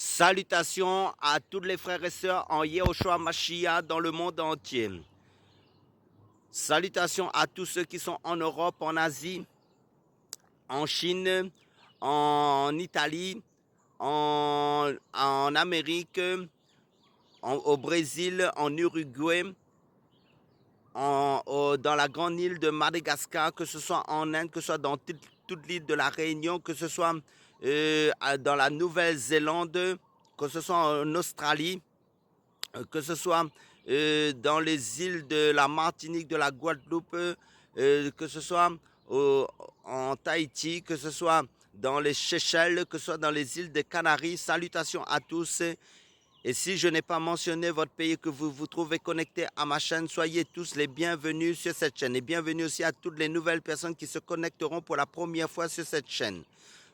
Salutations à tous les frères et sœurs en Yehoshua Mashiach dans le monde entier. Salutations à tous ceux qui sont en Europe, en Asie, en Chine, en Italie, en Amérique, au Brésil, en Uruguay, dans la grande île de Madagascar, que ce soit en Inde, que ce soit dans toute l'île de la Réunion, que ce soit dans la Nouvelle-Zélande, que ce soit en Australie, que ce soit dans les îles de la Martinique, de la Guadeloupe, que ce soit en Tahiti, que ce soit dans les Seychelles, que ce soit dans les îles des Canaries. Salutations à tous. Et si je n'ai pas mentionné votre pays, que vous vous trouvez connecté à ma chaîne, soyez tous les bienvenus sur cette chaîne. Et bienvenue aussi à toutes les nouvelles personnes qui se connecteront pour la première fois sur cette chaîne.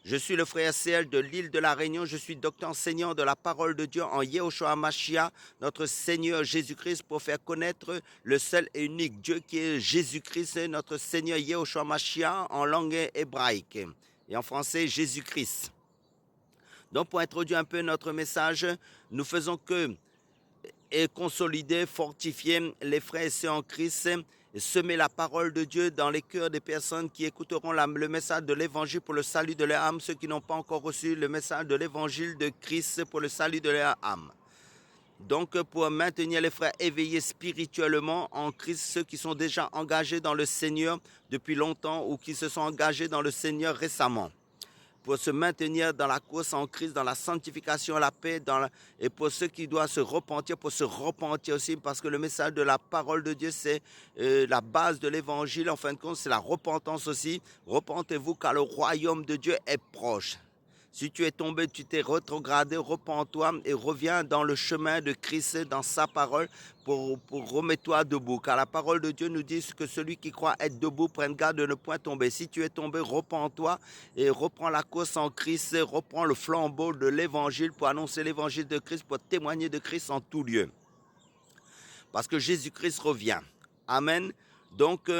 Je suis le frère CL de l'île de la Réunion. Je suis docteur enseignant de la parole de Dieu en Yehoshua Mashiach, notre Seigneur Jésus-Christ, pour faire connaître le seul et unique Dieu qui est Jésus-Christ, notre Seigneur Yehoshua Mashiach en langue hébraïque et en français Jésus-Christ. Donc pour introduire un peu notre message, nous faisons que consolider, fortifier les frères et sœurs en Christ, semer la parole de Dieu dans les cœurs des personnes qui écouteront le message de l'évangile pour le salut de leur âme, ceux qui n'ont pas encore reçu le message de l'évangile de Christ pour le salut de leur âme. Donc pour maintenir les frères éveillés spirituellement en Christ, ceux qui sont déjà engagés dans le Seigneur depuis longtemps ou qui se sont engagés dans le Seigneur récemment, pour se maintenir dans la course en Christ, dans la sanctification, la paix, et pour ceux qui doivent se repentir, pour se repentir aussi, parce que le message de la parole de Dieu, c'est la base de l'évangile. En fin de compte, c'est la repentance aussi. Repentez-vous car le royaume de Dieu est proche. Si tu es tombé, tu t'es rétrogradé, repens-toi et reviens dans le chemin de Christ, dans sa parole, pour remettre-toi debout. Car la parole de Dieu nous dit que celui qui croit être debout prenne garde de ne point tomber. Si tu es tombé, repens-toi et reprends la course en Christ, reprends le flambeau de l'évangile pour annoncer l'évangile de Christ, pour témoigner de Christ en tout lieu. Parce que Jésus-Christ revient. Amen. Donc,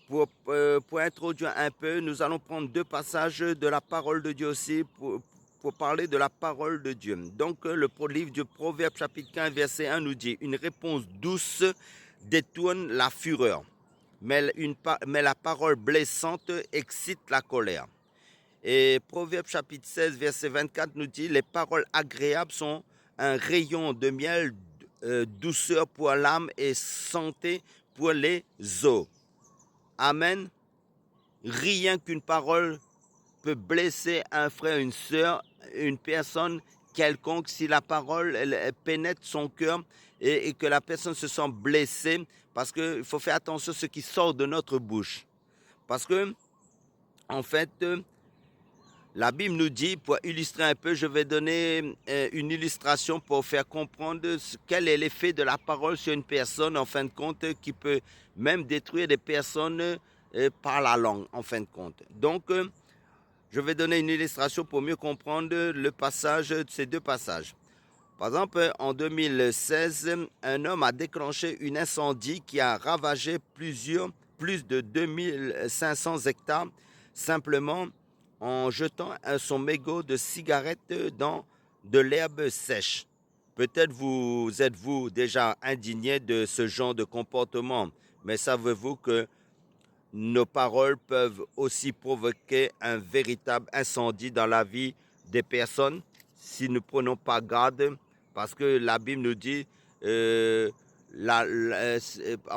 pour introduire un peu, nous allons prendre deux passages de la parole de Dieu aussi pour parler de la parole de Dieu. Donc, le livre du Proverbe chapitre 15, verset 1 nous dit « Une réponse douce détourne la fureur, mais la parole blessante excite la colère. » Et Proverbe chapitre 16, verset 24 nous dit « Les paroles agréables sont un rayon de miel, douceur pour l'âme et santé pour les os. » Amen. Rien qu'une parole peut blesser un frère, une sœur, une personne quelconque si la parole elle pénètre son cœur et que la personne se sent blessée, parce qu'il faut faire attention à ce qui sort de notre bouche. Parce que, en fait, la Bible nous dit, pour illustrer un peu, je vais donner une illustration pour faire comprendre quel est l'effet de la parole sur une personne, en fin de compte, qui peut même détruire des personnes par la langue, en fin de compte. Donc, je vais donner une illustration pour mieux comprendre le passage, ces deux passages. Par exemple, en 2016, un homme a déclenché un incendie qui a ravagé plus de 2500 hectares, simplement en jetant son mégot de cigarette dans de l'herbe sèche. Peut-être êtes-vous déjà indigné de ce genre de comportement, mais savez-vous que nos paroles peuvent aussi provoquer un véritable incendie dans la vie des personnes si nous ne prenons pas garde, parce que la Bible nous dit, en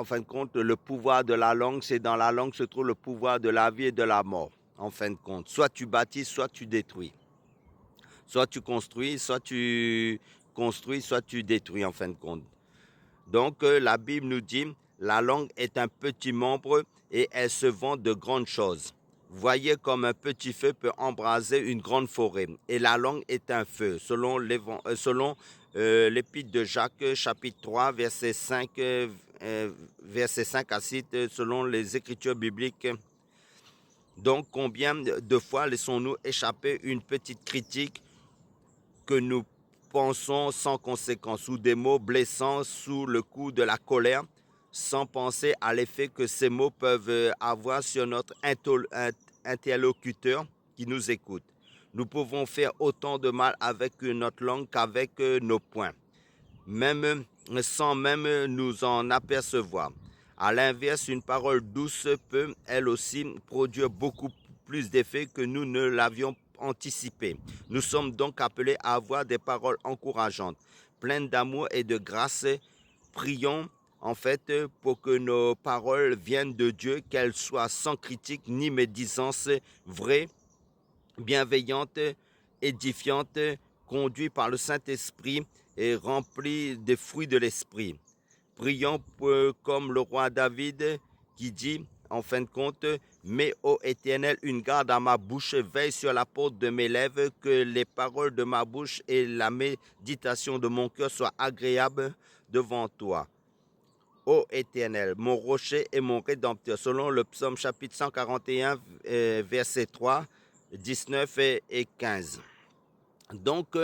fin de compte, le pouvoir de la langue, c'est dans la langue se trouve le pouvoir de la vie et de la mort. En fin de compte, soit tu bâtis, soit tu détruis. Soit tu construis, soit tu détruis en fin de compte. Donc la Bible nous dit, la langue est un petit membre et elle se vend de grandes choses. Voyez comme un petit feu peut embraser une grande forêt. Et la langue est un feu, selon l'épître de Jacques, chapitre 3, verset 5 à 6, selon les Écritures bibliques. Donc, combien de fois laissons-nous échapper une petite critique que nous pensons sans conséquence, ou des mots blessants sous le coup de la colère, sans penser à l'effet que ces mots peuvent avoir sur notre interlocuteur qui nous écoute. Nous pouvons faire autant de mal avec notre langue qu'avec nos poings, même sans même nous en apercevoir. À l'inverse, une parole douce peut, elle aussi, produire beaucoup plus d'effet que nous ne l'avions anticipé. Nous sommes donc appelés à avoir des paroles encourageantes, pleines d'amour et de grâce. Prions en fait pour que nos paroles viennent de Dieu, qu'elles soient sans critique ni médisance, vraies, bienveillantes, édifiantes, conduites par le Saint-Esprit et remplies des fruits de l'Esprit. Prions comme le roi David qui dit, en fin de compte, mets ô Éternel une garde à ma bouche, veille sur la porte de mes lèvres, que les paroles de ma bouche et la méditation de mon cœur soient agréables devant toi. Ô Éternel, mon rocher et mon rédempteur, selon le psaume chapitre 141, versets 3, 19 et 15. Donc,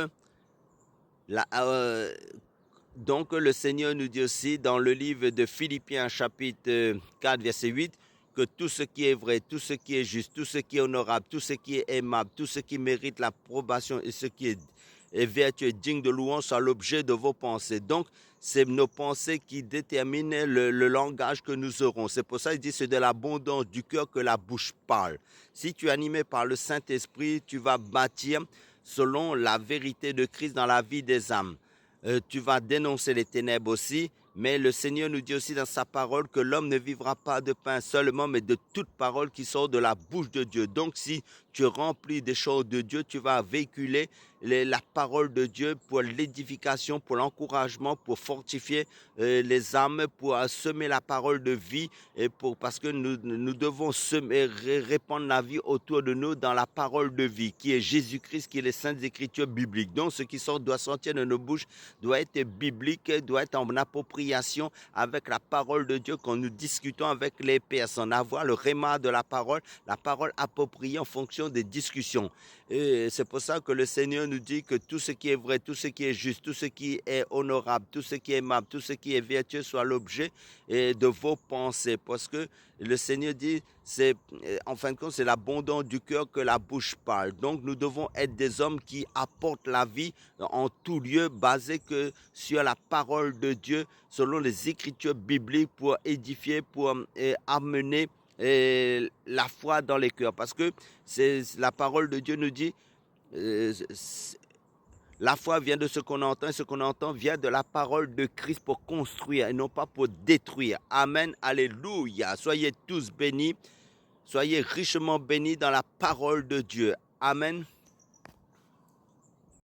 donc le Seigneur nous dit aussi dans le livre de Philippiens chapitre 4 verset 8 que tout ce qui est vrai, tout ce qui est juste, tout ce qui est honorable, tout ce qui est aimable, tout ce qui mérite l'approbation et ce qui est vertueux, digne de louange soit l'objet de vos pensées. Donc c'est nos pensées qui déterminent le langage que nous aurons. C'est pour ça qu'il dit c'est de l'abondance du cœur que la bouche parle. Si tu es animé par le Saint-Esprit, tu vas bâtir selon la vérité de Christ dans la vie des âmes. Tu vas dénoncer les ténèbres aussi, mais le Seigneur nous dit aussi dans sa parole que l'homme ne vivra pas de pain seulement, mais de toute parole qui sort de la bouche de Dieu. Donc si tu remplis des choses de Dieu, tu vas véhiculer la parole de Dieu pour l'édification, pour l'encouragement, pour fortifier les âmes, pour semer la parole de vie, et parce que nous devons répandre la vie autour de nous dans la parole de vie, qui est Jésus-Christ, qui est les saintes écritures bibliques. Donc ce qui sort doit sortir de nos bouches, doit être biblique, doit être en appropriation avec la parole de Dieu quand nous discutons avec les personnes. Avoir le réma de la parole appropriée en fonction des discussions. Et c'est pour ça que le Seigneur nous dit que tout ce qui est vrai, tout ce qui est juste, tout ce qui est honorable, tout ce qui est aimable, tout ce qui est vertueux soit l'objet de vos pensées. Parce que le Seigneur dit, en fin de compte, c'est l'abondance du cœur que la bouche parle. Donc nous devons être des hommes qui apportent la vie en tout lieu, basés que sur la parole de Dieu, selon les écritures bibliques, pour édifier, pour amener la foi dans les cœurs. Parce que la parole de Dieu nous dit, la foi vient de ce qu'on entend, et ce qu'on entend vient de la parole de Christ pour construire et non pas pour détruire. Amen, alléluia. Soyez tous bénis, soyez richement bénis dans la parole de Dieu. Amen.